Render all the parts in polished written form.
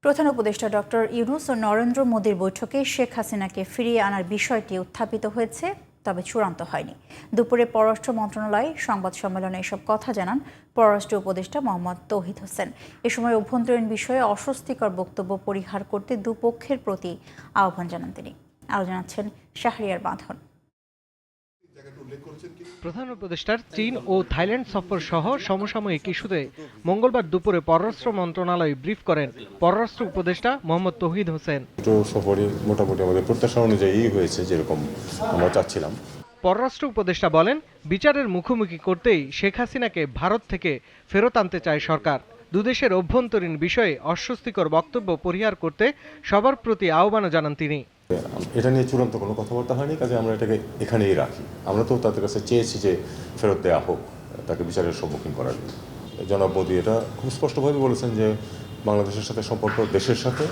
প্রধান উপদেষ্টা ডক্টর ইউনূস ও নরেন্দ্র মোদির বৈঠকে শেখ হাসিনাকে ফিরিয়ে আনার বিষয়টি উত্থাপিত হয়েছে, তবে চূড়ান্ত হয়নি। দুপুরে পররাষ্ট্র মন্ত্রণালয়ে সংবাদ সম্মেলনে এসব কথা জানান পররাষ্ট্র উপদেষ্টা মোহাম্মদ তৌহিদ হোসেন। এ সময় অভ্যন্তরীণ বিষয়ে অস্বস্তিকর বক্তব্য পরিহার করতে দুপক্ষের প্রতি আহ্বান জানান তিনি। আরও জানাচ্ছেন শাহরিয়ার বাঁধন। প্রধান উপদেষ্টার চীন ও থাইল্যান্ড সফর সহ সমসাময়িক ইস্যুতে মঙ্গলবার দুপুরে পররাষ্ট্র মন্ত্রণালয় ব্রিফ করেন পররাষ্ট্র উপদেষ্টা মোহাম্মদ তৌহিদ হোসেন। সফরে মোটামুটি আমাদের প্রত্যাশা অনুযায়ী হয়েছে, যেরকম আমরা চাচ্ছিলাম। পররাষ্ট্র উপদেষ্টা বলেন, বিচারের মুখোমুখি করতেই শেখ হাসিনাকে ভারত থেকে ফেরত আনতে চায় সরকার। দুদেশের অভ্যন্তরীণ বিষয়ে অস্বস্তিকর বক্তব্য পরিহার করতে সবার প্রতি আহ্বানও জানান তিনি। এটা নিয়ে চূড়ান্ত কোনো কথাবার্তা হয়নি, কাজে আমরা এটাকে এখানেই রাখি। আমরা তো তাদের কাছে চেয়েছি যে ফেরত দেওয়া হোক, তাকে বিচারের সম্মুখীন করার জন্য। জনাব মোদী এটা খুব স্পষ্টভাবে বলেছেন যে বাংলাদেশের সাথে সম্পর্ক দেশের সাথে,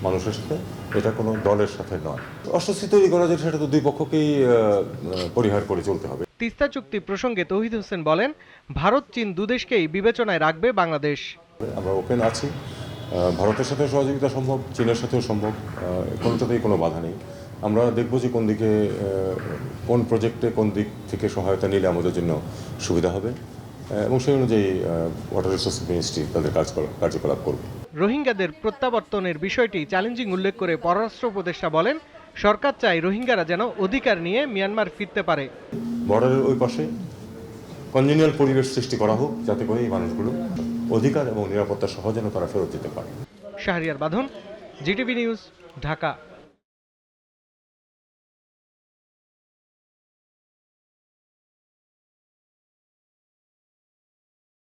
মানুষের সাথে, এটা কোনো দলের সাথে নয়। অস্বস্তি তৈরি করা যায়, সেটা তো দুই পক্ষকেই পরিহার করে চলতে হবে। তিস্তা চুক্তি প্রসঙ্গে তৌহিদ হোসেন বলেন, ভারত চীন দুদেশকেই বিবেচনায় রাখবে বাংলাদেশ। আমরা ওপেন আছি, ভারতের সাথে সহযোগিতা সম্ভব, চীনের সাথেও সম্ভব, কোনোটাতেই কোনো বাধা নেই। আমরা দেখব যে কোন দিকে, কোন প্রজেক্টে কোন দিক থেকে সহায়তা নিলে আমাদের জন্য সুবিধা হবে, এবং সেই অনুযায়ী ওয়াটার রিসোর্স মিনিস্ট্রি তাদের কার্যকলাপ করবে। রোহিঙ্গাদের প্রত্যাবর্তনের বিষয়টি চ্যালেঞ্জিং উল্লেখ করে পররাষ্ট্র উপদেষ্টা বলেন, সরকার চায় রোহিঙ্গারা যেন অধিকার নিয়ে মিয়ানমার ফিরতে পারে। বর্ডারের ওই পাশে কনজেনিয়াল পরিবেশ সৃষ্টি করা হোক, যাতে করে এই মানুষগুলো অধিকার এবং নিরাপত্তা সহ যেন তারা ফেরত যেতে পারে। শাহরিয়ার বাঁধন, জিটিভি নিউজ, ঢাকা।